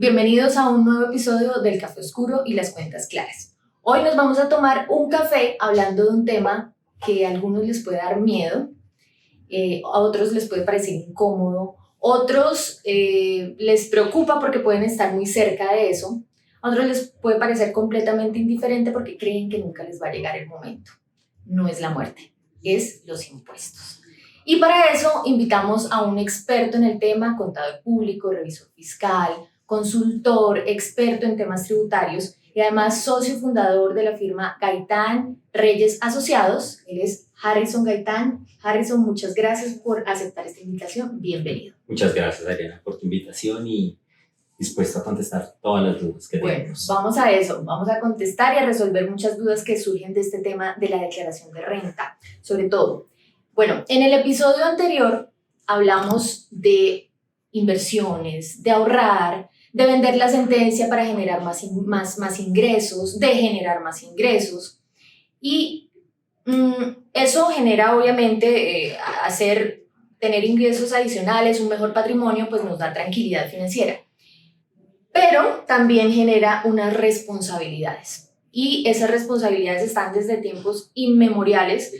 Bienvenidos a un nuevo episodio del Café Oscuro y las Cuentas Claras. Hoy nos vamos a tomar un café hablando de un tema que a algunos les puede dar miedo, a otros les puede parecer incómodo, otros les preocupa porque pueden estar muy cerca de eso, a otros les puede parecer completamente indiferente porque creen que nunca les va a llegar el momento. No es la muerte, es los impuestos. Y para eso invitamos a un experto en el tema, contador público, revisor fiscal, consultor, experto en temas tributarios y además socio fundador de la firma Gaitán Reyes Asociados. Él es Harrison Gaitán. Harrison, muchas gracias por aceptar esta invitación. Bienvenido. Muchas gracias, Ariana, por tu invitación y dispuesto a contestar todas las dudas que tenemos. Bueno, vamos a eso. Vamos a contestar y a resolver muchas dudas que surgen de este tema de la declaración de renta. Sobre todo, bueno, en el episodio anterior hablamos de inversiones, de ahorrar, de vender la sentencia para generar más ingresos, de generar más ingresos. Y eso genera, obviamente, tener ingresos adicionales, un mejor patrimonio, pues nos da tranquilidad financiera. Pero también genera unas responsabilidades. Y esas responsabilidades están desde tiempos inmemoriales,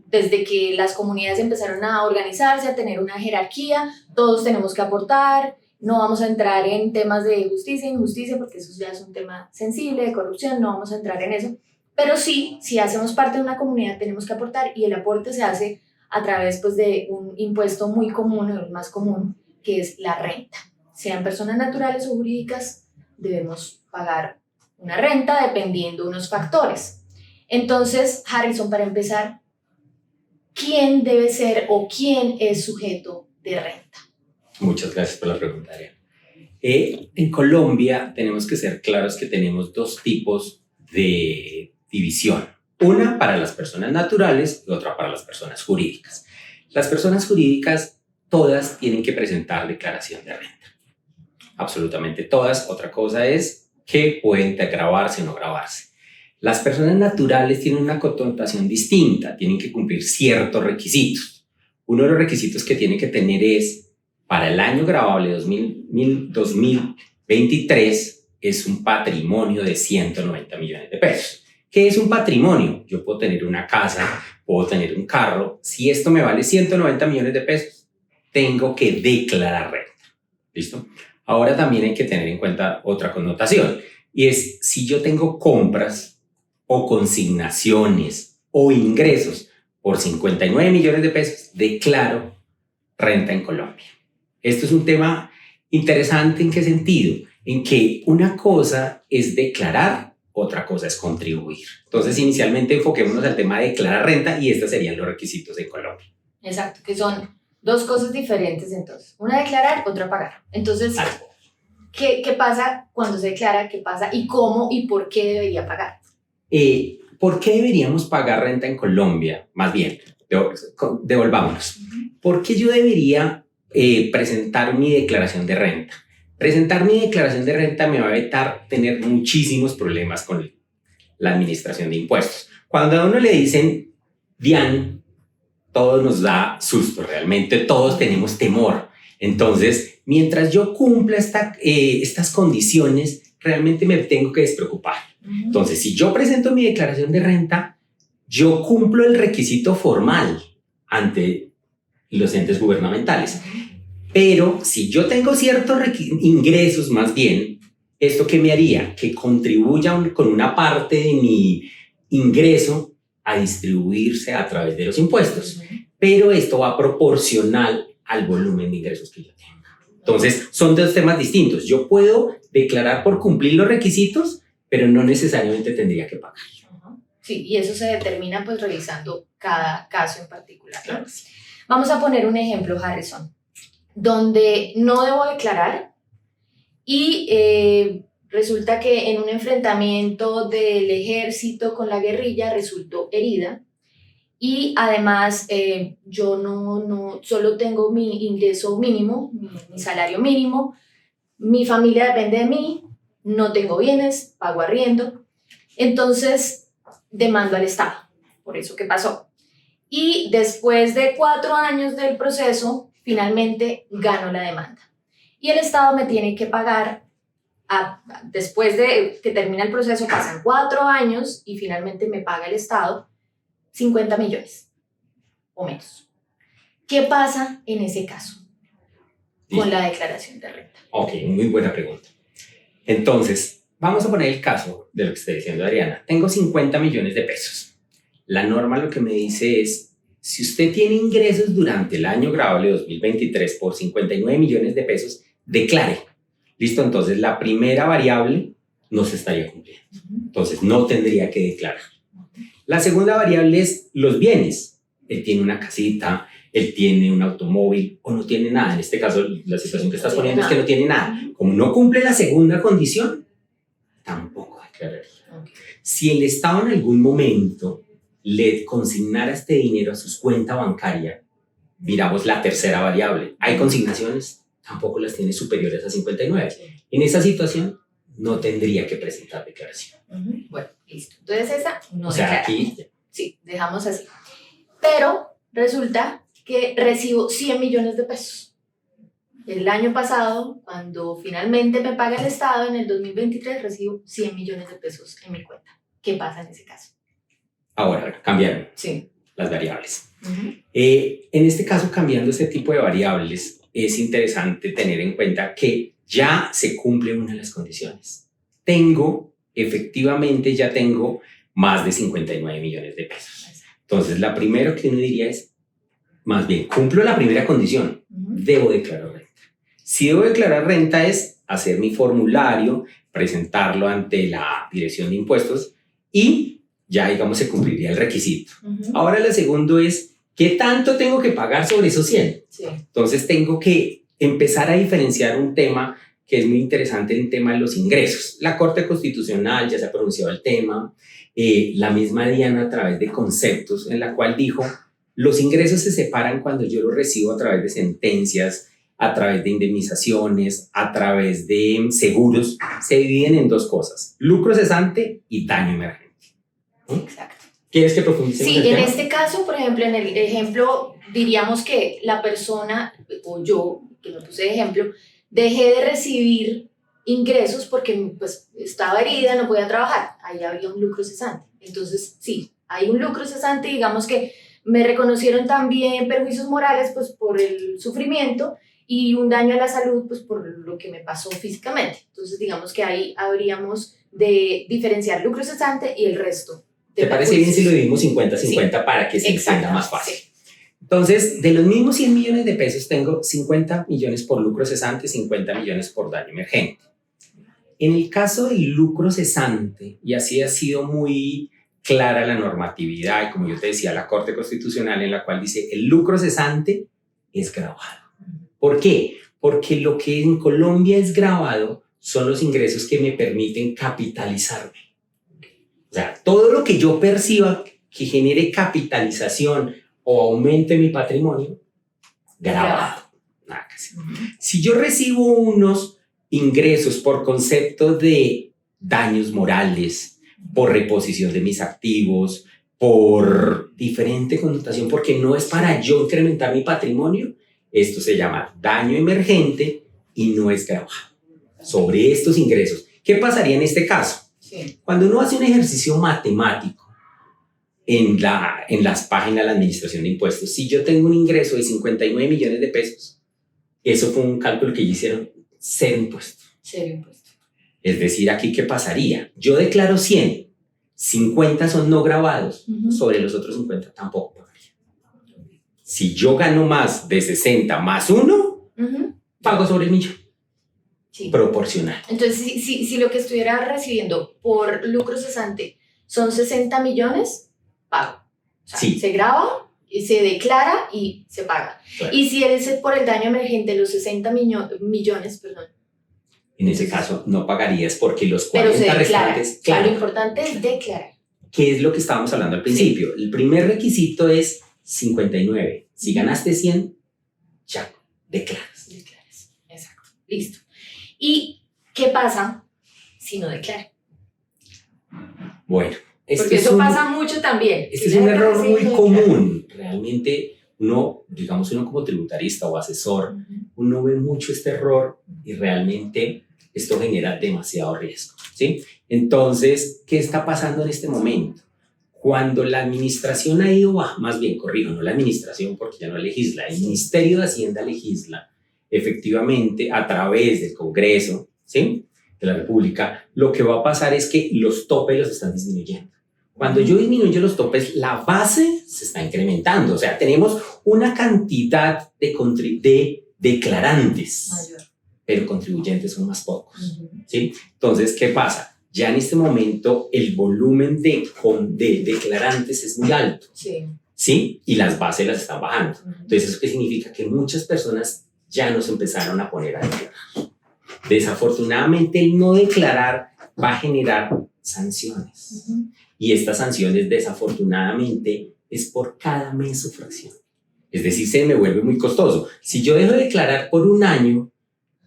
desde que las comunidades empezaron a organizarse, a tener una jerarquía, todos tenemos que aportar. No vamos a entrar en temas de justicia e injusticia porque eso ya es un tema sensible, de corrupción, no vamos a entrar en eso. Pero sí, si hacemos parte de una comunidad tenemos que aportar y el aporte se hace a través pues, de un impuesto muy común, el más común, que es la renta. Sean personas naturales o jurídicas, debemos pagar una renta dependiendo de unos factores. Entonces, Harrison, para empezar, ¿quién debe ser o quién es sujeto de renta? Muchas gracias por la pregunta, Ariana. En Colombia tenemos que ser claros que tenemos dos tipos de división. Una para las personas naturales y otra para las personas jurídicas. Las personas jurídicas todas tienen que presentar declaración de renta. Absolutamente todas. Otra cosa es que pueden grabarse o no grabarse. Las personas naturales tienen una connotación distinta, tienen que cumplir ciertos requisitos. Uno de los requisitos que tienen que tener es, para el año gravable 2023, es un patrimonio de 190 millones de pesos. ¿Qué es un patrimonio? Yo puedo tener una casa, puedo tener un carro. Si esto me vale 190 millones de pesos, tengo que declarar renta. ¿Listo? Ahora también hay que tener en cuenta otra connotación, y es si yo tengo compras o consignaciones o ingresos por 59 millones de pesos, declaro renta en Colombia. Esto es un tema interesante. ¿En qué sentido? En que una cosa es declarar, otra cosa es contribuir. Entonces, inicialmente enfoquémonos al tema de declarar renta y estos serían los requisitos en Colombia. Exacto, que son dos cosas diferentes entonces. Una declarar, otra pagar. Entonces, ¿qué pasa cuando se declara? ¿Qué pasa? ¿Y cómo y por qué debería pagar? ¿Por qué deberíamos pagar renta en Colombia? Más bien, devolvámonos. ¿Por qué yo debería presentar mi declaración de renta? Presentar mi declaración de renta me va a evitar tener muchísimos problemas con la administración de impuestos. Cuando a uno le dicen DIAN, todo nos da susto, realmente todos tenemos temor. Entonces, mientras yo cumpla estas condiciones, realmente me tengo que despreocupar. Entonces, si yo presento mi declaración de renta, yo cumplo el requisito formal ante los entes gubernamentales. Pero si yo tengo ciertos ingresos, más bien, ¿esto qué me haría? Que contribuya con una parte de mi ingreso a distribuirse a través de los impuestos. Pero esto va proporcional al volumen de ingresos que yo tenga. Entonces, son dos temas distintos. Yo puedo declarar por cumplir los requisitos, pero no necesariamente tendría que pagar. Sí, y eso se determina pues revisando cada caso en particular, ¿no? Vamos a poner un ejemplo, Harrison, donde no debo declarar y resulta que en un enfrentamiento del ejército con la guerrilla resultó herida y además yo no solo tengo mi ingreso mínimo, mi salario mínimo, mi familia depende de mí, no tengo bienes, pago arriendo, entonces demando al Estado por eso que pasó. Y después de 4 años del proceso, finalmente gano la demanda. Y el Estado me tiene que pagar después de que termina el proceso, pasan 4 años y finalmente me paga el Estado 50 millones o menos. ¿Qué pasa en ese caso con la declaración de renta? Ok, muy buena pregunta. Entonces, vamos a poner el caso de lo que está diciendo Adriana. Tengo 50 millones de pesos. La norma lo que me dice es, si usted tiene ingresos durante el año grabable 2023 por 59 millones de pesos, declare. Listo, entonces la primera variable no se estaría cumpliendo. Entonces no tendría que declarar. La segunda variable es los bienes. Él tiene una casita, él tiene un automóvil o no tiene nada. En este caso, la situación que estás poniendo es que no tiene nada. Como no cumple la segunda condición, tampoco declararía. Si el Estado en algún momento le consignara este dinero a su cuenta bancaria, miramos la tercera variable. ¿Hay consignaciones? Tampoco las tiene superiores a 59. En esa situación, no tendría que presentar declaración. Bueno, listo. Entonces esa no o sea, declara. aquí... Sí, dejamos así. Pero resulta que recibo 100 millones de pesos. El año pasado, cuando finalmente me paga el Estado, en el 2023, recibo 100 millones de pesos en mi cuenta. ¿Qué pasa en ese caso? Ahora, cambiaron las variables. En este caso, cambiando este tipo de variables, es interesante tener en cuenta que ya se cumple una de las condiciones. Efectivamente, ya tengo más de 59 millones de pesos. Entonces, la primera que uno diría es, más bien, cumplo la primera condición, debo declarar renta. Si debo declarar renta es hacer mi formulario, presentarlo ante la Dirección de Impuestos y ya, digamos, se cumpliría el requisito. Ahora, la segunda es, ¿qué tanto tengo que pagar sobre esos 100? Entonces, tengo que empezar a diferenciar un tema que es muy interesante, el tema de los ingresos. La Corte Constitucional ya se ha pronunciado el tema, la misma Diana a través de conceptos en la cual dijo, los ingresos se separan cuando yo los recibo a través de sentencias, a través de indemnizaciones, a través de seguros, se dividen en dos cosas, lucro cesante y daño emergente. Exacto. ¿Quieres que profundice? Sí, en este caso, por ejemplo, en el ejemplo, diríamos que la persona, o yo, que me puse de ejemplo, dejé de recibir ingresos porque pues, estaba herida, no podía trabajar. Ahí había un lucro cesante. Entonces, sí, hay un lucro cesante, digamos que me reconocieron también perjuicios morales pues, por el sufrimiento y un daño a la salud pues, por lo que me pasó físicamente. Entonces, digamos que ahí habríamos de diferenciar lucro cesante y el resto. ¿Te parece bien si lo dividimos 50-50 para que se entienda más fácil? Sí. Entonces, de los mismos 100 millones de pesos, tengo 50 millones por lucro cesante, 50 millones por daño emergente. En el caso del lucro cesante, y así ha sido muy clara la normatividad, y como yo te decía, la Corte Constitucional en la cual dice, el lucro cesante es gravado. ¿Por qué? Porque lo que en Colombia es gravado son los ingresos que me permiten capitalizarme. O sea, todo lo que yo perciba que genere capitalización o aumente mi patrimonio, gravado. Nada que hacer. Si yo recibo unos ingresos por concepto de daños morales, por reposición de mis activos, por diferente connotación, porque no es para yo incrementar mi patrimonio, esto se llama daño emergente y no es gravado. Sobre estos ingresos, ¿qué pasaría en este caso? Cuando uno hace un ejercicio matemático en las páginas de la Administración de Impuestos, si yo tengo un ingreso de 59 millones de pesos, eso fue un cálculo que hicieron, cero impuesto. Cero impuesto. Es decir, aquí, ¿qué pasaría? Yo declaro 100, 50 son no gravados, sobre los otros 50 tampoco pagaría. Si yo gano más de 60 más 1, pago sobre el millón. Sí. Proporcional. Entonces, si lo que estuviera recibiendo por lucro cesante son 60 millones, pago. O sea, se graba, se declara y se paga. Claro. Y si es por el daño emergente, los 60 millones, perdón. En ese caso, no pagarías porque los 40 restantes... Claro, lo importante es declarar. ¿Qué es lo que estábamos hablando al principio? Sí. El primer requisito es 59. Si ganaste 100, ya, declaras. Declaras, exacto. Listo. ¿Y qué pasa si no declara? Bueno, porque eso pasa mucho también. Este es un error muy común. Realmente uno como tributarista o asesor, uno ve mucho este error y realmente esto genera demasiado riesgo, ¿sí? Entonces, ¿qué está pasando en este momento? Cuando la administración ha ido, más bien, corrijo, no la administración porque ya no legisla, el Ministerio de Hacienda legisla, efectivamente, a través del Congreso, ¿sí?, de la República, lo que va a pasar es que los topes los están disminuyendo. Cuando yo disminuyo los topes, la base se está incrementando. O sea, tenemos una cantidad de declarantes, mayor, pero contribuyentes son más pocos, ¿sí? Entonces, ¿qué pasa? Ya en este momento el volumen de declarantes es muy alto, sí. ¿sí? Y las bases las están bajando. Entonces, ¿eso qué significa? Que muchas personas ya nos empezaron a poner a declarar. Desafortunadamente, el no declarar va a generar sanciones. Y estas sanciones, desafortunadamente, es por cada mes o fracción. Es decir, se me vuelve muy costoso. Si yo dejo de declarar por un año,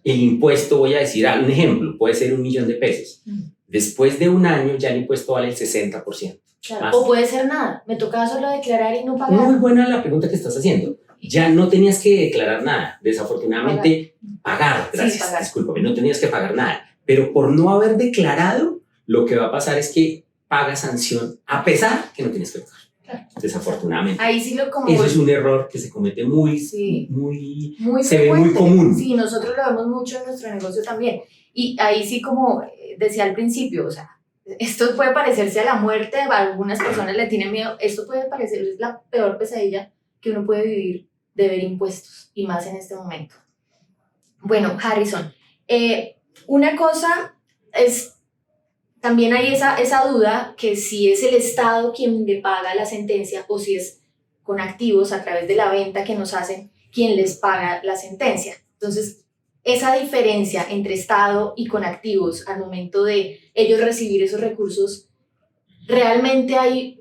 el impuesto, voy a decir un ejemplo, puede ser 1 millón de pesos. Después de un año, ya el impuesto vale el 60%. Claro. O puede ser nada, me tocaba solo declarar y no pagar. Muy buena la pregunta que estás haciendo. Ya no tenías que declarar nada, desafortunadamente pagar, gracias, sí, pagar. Discúlpame, no tenías que pagar nada, pero por no haber declarado, lo que va a pasar es que pagas sanción a pesar que no tienes que pagar. Claro. Desafortunadamente. Ahí sí eso es un error que se comete se ve muy común. Sí, nosotros lo vemos mucho en nuestro negocio también. Y ahí sí, como decía al principio, o sea, esto puede parecerse a la muerte, a algunas personas le tienen miedo, esto puede parecer la peor pesadilla que uno puede vivir, deber impuestos, y más en este momento. Bueno, Harrison, una cosa es, también hay esa duda que si es el Estado quien le paga la sentencia o si es con activos a través de la venta que nos hacen quien les paga la sentencia. Entonces, esa diferencia entre Estado y con activos al momento de ellos recibir esos recursos, ¿realmente hay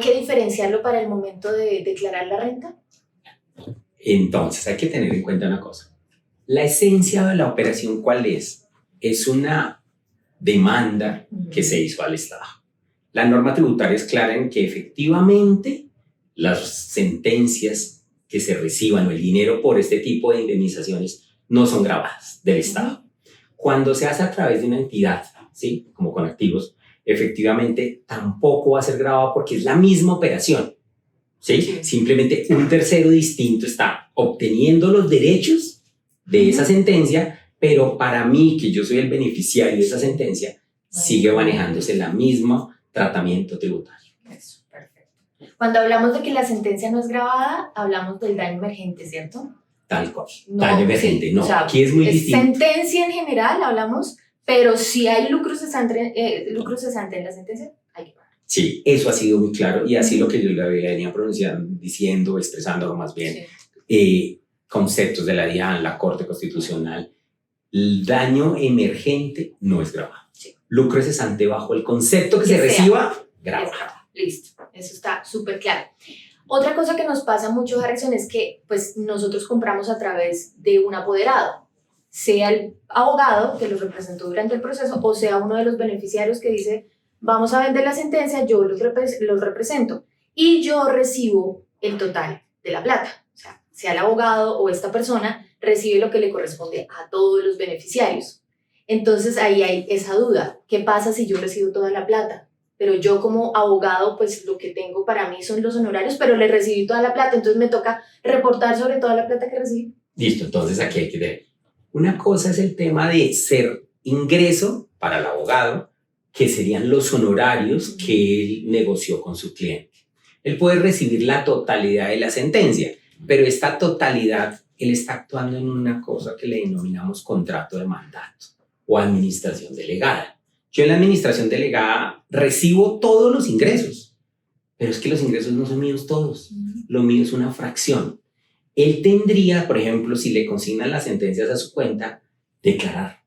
que diferenciarlo para el momento de declarar la renta? Entonces, hay que tener en cuenta una cosa. La esencia de la operación, ¿cuál es? Es una demanda que se hizo al Estado. La norma tributaria es clara en que efectivamente las sentencias que se reciban o el dinero por este tipo de indemnizaciones no son gravadas del Estado. Cuando se hace a través de una entidad, ¿sí?, como con activos, efectivamente tampoco va a ser grabado porque es la misma operación. ¿Sí? Simplemente un tercero distinto está obteniendo los derechos de esa sentencia, pero para mí, que yo soy el beneficiario de esa sentencia, sigue manejándose el mismo tratamiento tributario. Eso, perfecto. Cuando hablamos de que la sentencia no es grabada, hablamos del daño emergente, ¿cierto? Tal cual. Daño emergente, no. O sea, aquí es muy distinto. Sentencia en general, hablamos, pero si hay lucro cesante en la sentencia, hay que pagar. Sí, eso ha sido muy claro y así lo que yo le venía pronunciando, diciendo, expresándolo más bien, conceptos de la DIAN, la Corte Constitucional. El daño emergente no es grabado. Sí. Lucro cesante bajo el concepto que se reciba, grabado. Listo, eso está súper claro. Otra cosa que nos pasa mucho, Harrison, es que pues, nosotros compramos a través de un apoderado, sea el abogado que los representó durante el proceso o sea uno de los beneficiarios que dice vamos a vender la sentencia, yo los represento y yo recibo el total de la plata. O sea el abogado o esta persona recibe lo que le corresponde a todos los beneficiarios. Entonces ahí hay esa duda. ¿Qué pasa si yo recibo toda la plata? Pero yo como abogado, pues lo que tengo para mí son los honorarios, pero le recibí toda la plata, entonces me toca reportar sobre toda la plata que recibí. Listo, entonces aquí hay que ver. Una cosa es el tema de ser ingreso para el abogado, que serían los honorarios que él negoció con su cliente. Él puede recibir la totalidad de la sentencia, pero esta totalidad, él está actuando en una cosa que le denominamos contrato de mandato o administración delegada. Yo en la administración delegada recibo todos los ingresos, pero es que los ingresos no son míos todos, lo mío es una fracción. Él tendría, por ejemplo, si le consignan las sentencias a su cuenta, declarar,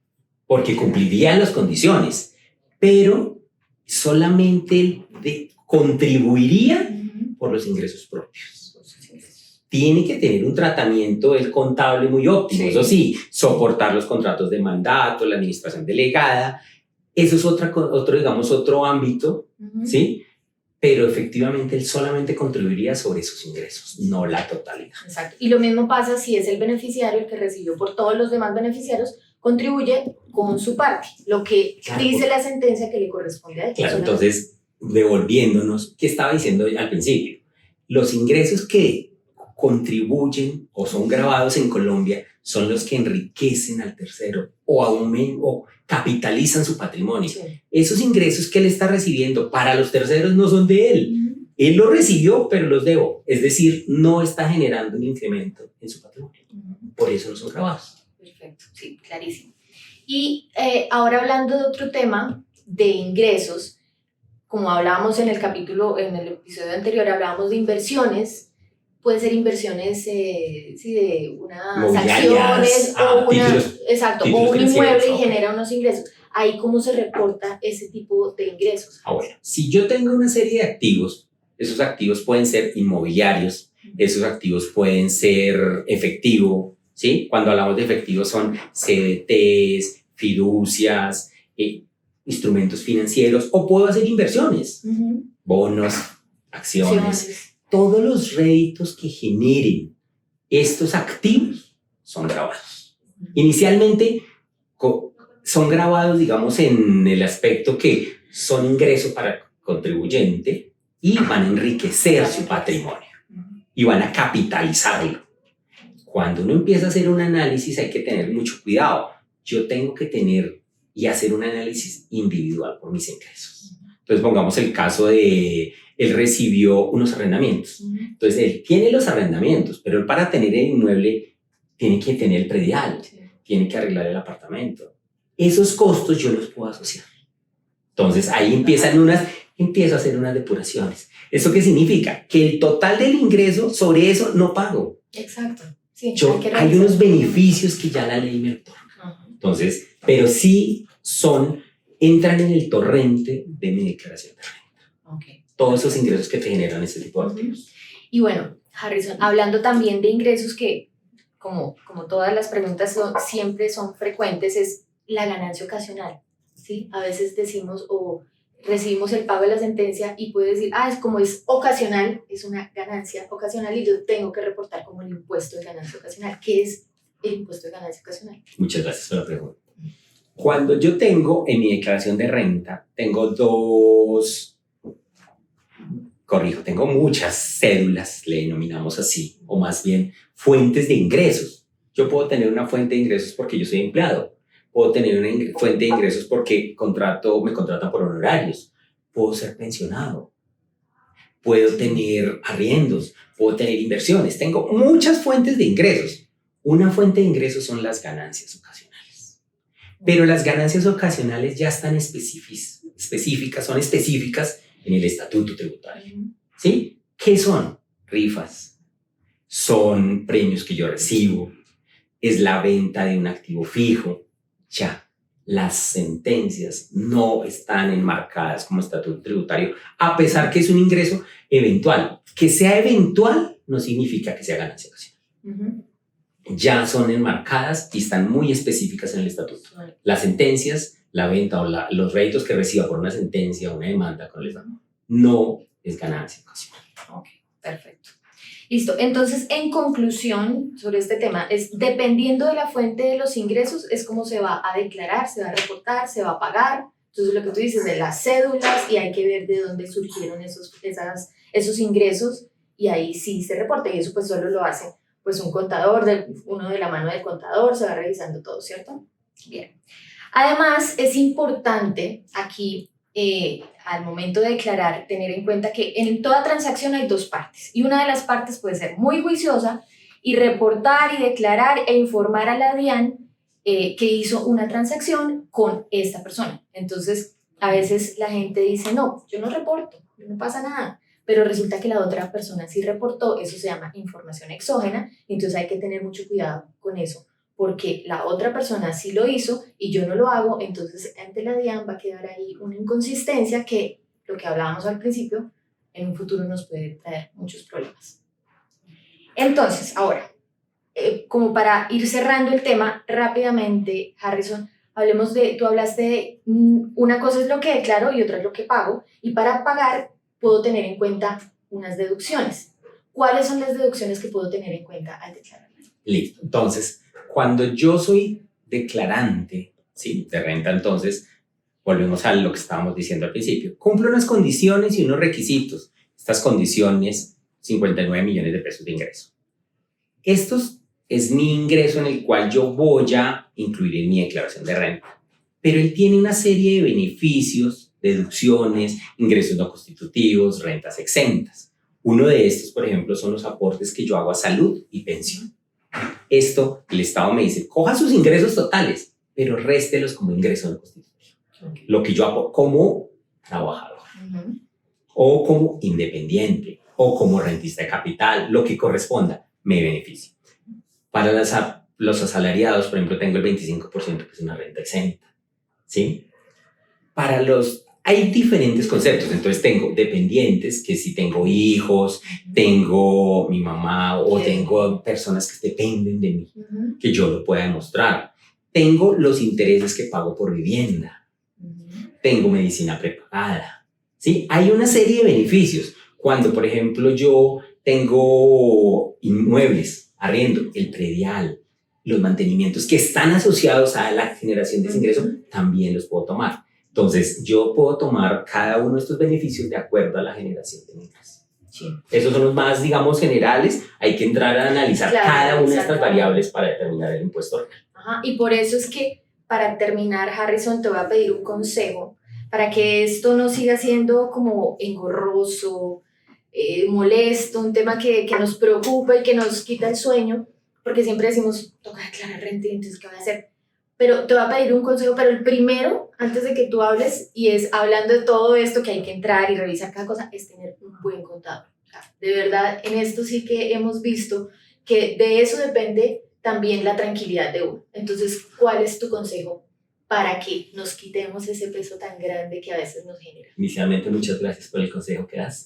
porque cumpliría las condiciones, pero solamente contribuiría por los ingresos propios. Tiene que tener un tratamiento del contable muy óptimo, sí. Eso sí, soportar los contratos de mandato, la administración delegada, eso es otro ámbito, ¿sí? Pero efectivamente él solamente contribuiría sobre sus ingresos, no la totalidad. Exacto. Y lo mismo pasa si es el beneficiario el que recibió por todos los demás beneficiarios, contribuye con su parte, lo que Claro, dice la sentencia que le corresponde a él. Claro, entonces, devolviéndonos, ¿qué estaba diciendo al principio? Los ingresos que contribuyen o son grabados en Colombia son los que enriquecen al tercero o aumentan o capitalizan su patrimonio. Sí. Esos ingresos que él está recibiendo para los terceros no son de él. Uh-huh. Él los recibió, pero los debo. Es decir, no está generando un incremento en su patrimonio. Uh-huh. Por eso no son grabados. Perfecto, sí, clarísimo. Y ahora hablando de otro tema, de ingresos, como hablábamos en el episodio anterior, hablábamos de inversiones. Puede ser inversiones de unas acciones o un inmueble y genera unos ingresos. Ahí, ¿cómo se reporta ese tipo de ingresos? Bueno, si yo tengo una serie de activos, esos activos pueden ser inmobiliarios, esos activos pueden ser efectivo, ¿sí? Cuando hablamos de efectivo son CDTs, fiducias, instrumentos financieros, o puedo hacer inversiones, bonos, acciones. Todos los réditos que generen estos activos son grabados. Inicialmente son grabados, digamos, en el aspecto que son ingresos para el contribuyente y van a enriquecer su patrimonio y van a capitalizarlo. Cuando uno empieza a hacer un análisis hay que tener mucho cuidado. Yo tengo que tener y hacer un análisis individual por mis ingresos. Entonces pongamos el caso de él recibió unos arrendamientos. Entonces, él tiene los arrendamientos, pero él para tener el inmueble tiene que tener el predial, tiene que arreglar el apartamento. Esos costos yo los puedo asociar. Entonces, ahí empiezo a hacer unas depuraciones. ¿Eso qué significa? Que el total del ingreso, sobre eso no pago. Exacto. Sí, hay unos beneficios que ya la ley me otorga. Entonces, pero sí entran en el torrente de mi declaración de renta. Okay. Todos esos ingresos que te generan ese tipo de activos. Y bueno, Harrison, hablando también de ingresos que, como todas las preguntas siempre son frecuentes, es la ganancia ocasional, ¿sí? A veces decimos o recibimos el pago de la sentencia y puede decir, como es ocasional, es una ganancia ocasional y yo tengo que reportar como el impuesto de ganancia ocasional. ¿Qué es el impuesto de ganancia ocasional? Muchas gracias por la pregunta. Cuando yo tengo en mi declaración de renta, tengo muchas cédulas, le denominamos así, o más bien fuentes de ingresos. Yo puedo tener una fuente de ingresos porque yo soy empleado, puedo tener una fuente de ingresos porque me contratan por honorarios, puedo ser pensionado, puedo tener arriendos, puedo tener inversiones, tengo muchas fuentes de ingresos. Una fuente de ingresos son las ganancias ocasionales, pero las ganancias ocasionales ya están son específicas en el estatuto tributario. ¿Sí? ¿Qué son? Rifas, son premios que yo recibo, es la venta de un activo fijo. Ya, las sentencias no están enmarcadas como estatuto tributario, a pesar que es un ingreso eventual. Que sea eventual no significa que sea ganancia ocasional. Ya son enmarcadas y están muy específicas en el estatuto. Las sentencias, la venta o los réditos que reciba por una sentencia o una demanda con el Estado no es ganancia ocasional. Ok, perfecto. Listo, entonces en conclusión sobre este tema, es dependiendo de la fuente de los ingresos, es como se va a declarar, se va a reportar, se va a pagar. Entonces lo que tú dices de las cédulas y hay que ver de dónde surgieron esos ingresos y ahí sí se reporta y eso pues solo lo hace pues un contador, uno de la mano del contador, se va revisando todo, ¿cierto? Bien. Además es importante aquí al momento de declarar, tener en cuenta que en toda transacción hay dos partes y una de las partes puede ser muy juiciosa y reportar y declarar e informar a la DIAN que hizo una transacción con esta persona. Entonces, a veces la gente dice, no, yo no reporto, no pasa nada, pero resulta que la otra persona sí reportó, eso se llama información exógena, entonces hay que tener mucho cuidado con eso, porque la otra persona sí lo hizo y yo no lo hago, entonces ante la DIAN va a quedar ahí una inconsistencia que, lo que hablábamos al principio, en un futuro nos puede traer muchos problemas. Entonces, ahora, como para ir cerrando el tema rápidamente, Harrison, tú hablaste de una cosa es lo que declaro y otra es lo que pago, y para pagar puedo tener en cuenta unas deducciones. ¿Cuáles son las deducciones que puedo tener en cuenta al declarar? Listo, entonces, cuando yo soy declarante ¿sí? De renta, entonces, volvemos a lo que estábamos diciendo al principio. Cumple unas condiciones y unos requisitos. Estas condiciones, 59 millones de pesos de ingreso. Estos es mi ingreso en el cual yo voy a incluir en mi declaración de renta. Pero él tiene una serie de beneficios, deducciones, ingresos no constitutivos, rentas exentas. Uno de estos, por ejemplo, son los aportes que yo hago a salud y pensión. Esto, el Estado me dice, coja sus ingresos totales, pero réstelos como ingreso no constitutivo. Okay. Lo que yo hago como trabajador, o como independiente, o como rentista de capital, lo que corresponda, me beneficia. Para los asalariados, por ejemplo, tengo el 25%, que es una renta exenta, ¿sí? Hay diferentes conceptos, entonces tengo dependientes, que si tengo hijos, tengo mi mamá o tengo personas que dependen de mí, que yo lo pueda demostrar. Tengo los intereses que pago por vivienda, tengo medicina prepagada, ¿sí? Hay una serie de beneficios. Cuando, por ejemplo, yo tengo inmuebles, arriendo, el predial, los mantenimientos que están asociados a la generación de ese ingreso, también los puedo tomar. Entonces, yo puedo tomar cada uno de estos beneficios de acuerdo a la generación de ingresos. Sí. Esos son los más, digamos, generales. Hay que entrar a analizar cada una de estas variables para determinar el impuesto real. Ajá, y por eso es que, para terminar, Harrison, te voy a pedir un consejo para que esto no siga siendo como engorroso, molesto, un tema que nos preocupa y que nos quita el sueño, porque siempre decimos, toca declarar renta, entonces, ¿qué voy a hacer? Pero te voy a pedir un consejo, pero el primero, antes de que tú hables, y es hablando de todo esto que hay que entrar y revisar cada cosa, es tener un buen contador. O sea, de verdad, en esto sí que hemos visto que de eso depende también la tranquilidad de uno. Entonces, ¿cuál es tu consejo para que nos quitemos ese peso tan grande que a veces nos genera? Inicialmente, muchas gracias por el consejo que das.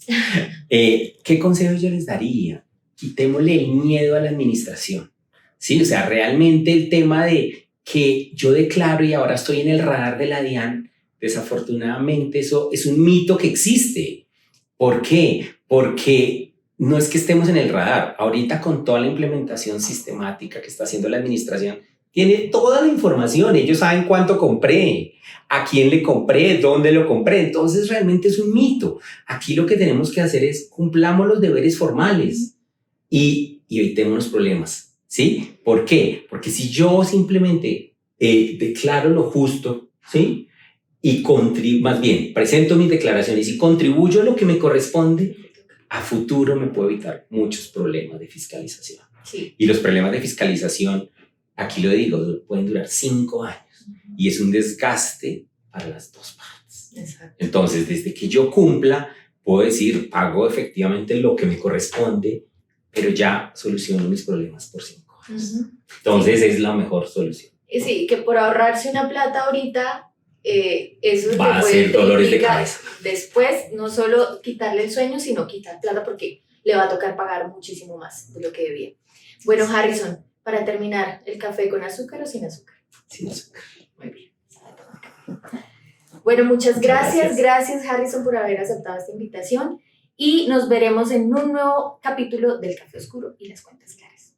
¿Qué consejo yo les daría? Quitémosle el miedo a la administración. Sí, o sea, realmente el tema de que yo declaro y ahora estoy en el radar de la DIAN, desafortunadamente eso es un mito que existe. ¿Por qué? Porque no es que estemos en el radar. Ahorita, con toda la implementación sistemática que está haciendo la administración, tiene toda la información. Ellos saben cuánto compré, a quién le compré, dónde lo compré. Entonces, realmente es un mito. Aquí lo que tenemos que hacer es cumplamos los deberes formales y evitemos los problemas, ¿sí? ¿Por qué? Porque si yo simplemente declaro lo justo, ¿sí? Y más bien, presento mis declaraciones y contribuyo lo que me corresponde, a futuro me puedo evitar muchos problemas de fiscalización. Sí. Y los problemas de fiscalización, aquí lo digo, pueden durar 5 años. Y es un desgaste para las dos partes. Exacto. Entonces, desde que yo cumpla, puedo decir, pago efectivamente lo que me corresponde, pero ya soluciono mis problemas por 5 años. Entonces, sí, es la mejor solución. Sí, que por ahorrarse una plata ahorita, eso va a ser dolores de cabeza. Después, no solo quitarle el sueño, sino quitar plata, porque le va a tocar pagar muchísimo más de lo que debía. Bueno, Harrison, para terminar, ¿el café con azúcar o sin azúcar? Sin azúcar. Muy bien. Bueno, muchas gracias. Gracias, Harrison, por haber aceptado esta invitación. Y nos veremos en un nuevo capítulo del Café Oscuro y las Cuentas Claras.